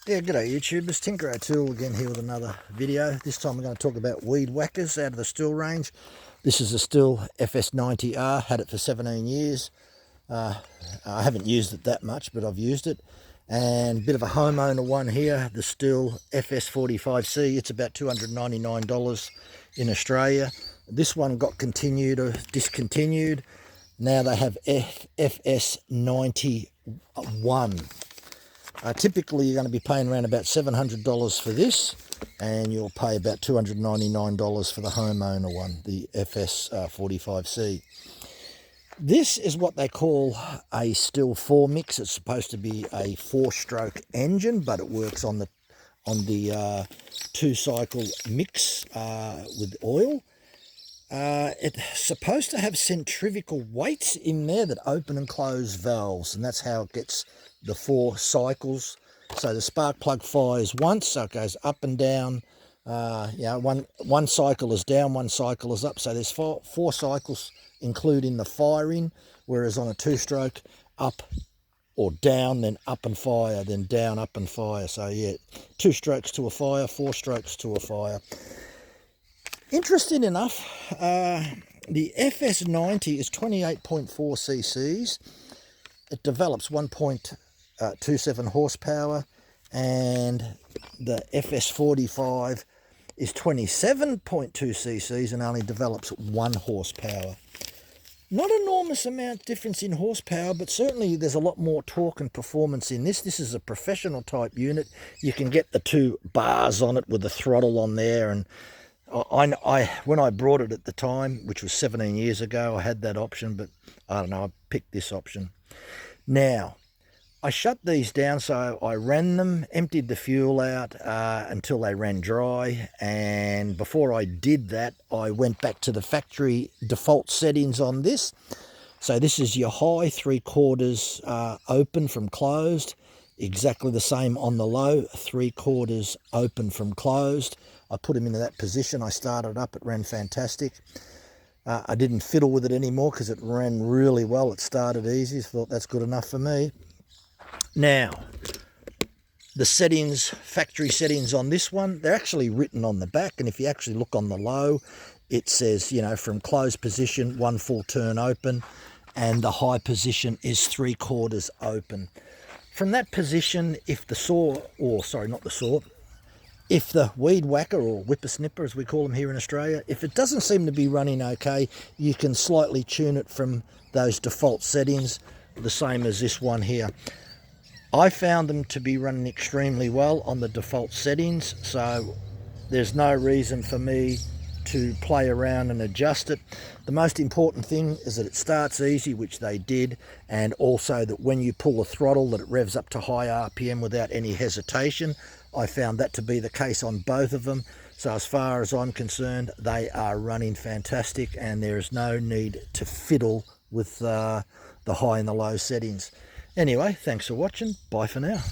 Yeah, g'day YouTubers, Tinker O'Toole again here with another video. This time I'm going to talk about weed whackers out of the Stihl range. This is a Stihl FS90R, had it for 17 years. I haven't used it that much, but I've used it. And a bit of a homeowner one here, the Stihl FS45C. It's about $299 in Australia. This one got discontinued. Now they have FS91. Typically you're going to be paying around about $700 for this, and you'll pay about $299 for the homeowner one, the FS45C. This is what they call a Stihl 4 mix. It's supposed to be a 4-stroke engine, but it works on the 2-cycle mix with oil. It's supposed to have centrifugal weights in there that open and close valves, and that's how it gets the 4 cycles. So the spark plug fires once, so it goes up and down. One cycle is down, one cycle is up. So there's four cycles, including the firing, whereas on a 2-stroke, up or down, then up and fire, then down, up and fire. So yeah, 2 strokes to a fire, 4 strokes to a fire. Interesting enough, the FS90 is 28.4 cc's. It develops 1.27 horsepower, and the FS45 is 27.2 cc's and only develops 1 horsepower. Not enormous amount difference in horsepower, but certainly there's a lot more torque and performance in this. This is a professional type unit. You can get the 2 bars on it with the throttle on there, and when I brought it at the time, which was 17 years ago, I had that option, but I don't know, I picked this option. Now, I shut these down, so I ran them, emptied the fuel out until they ran dry, and before I did that, I went back to the factory default settings on this. So this is your high 3/4 open from closed, exactly the same on the low, 3/4 open from closed. I put them into that position. I started up. It ran fantastic. I didn't fiddle with it anymore because it ran really well. It started easy. So I thought that's good enough for me. Now, the settings, factory settings on this one, they're actually written on the back. And if you actually look on the low, it says, you know, from closed position, 1 full turn open, and the high position is 3/4 open. From that position, if the saw, or sorry, not the saw, if the weed whacker, or whippersnipper as we call them here in Australia, if it doesn't seem to be running okay, you can slightly tune it from those default settings, the same as this one here. I found them to be running extremely well on the default settings, so there's no reason for me to play around and adjust it. The most important thing is that it starts easy, which they did, and also that when you pull the throttle, that it revs up to high RPM without any hesitation. I found that to be the case on both of them. So as far as I'm concerned, they are running fantastic, and there is no need to fiddle with the high and the low settings. Anyway, thanks for watching. Bye for now.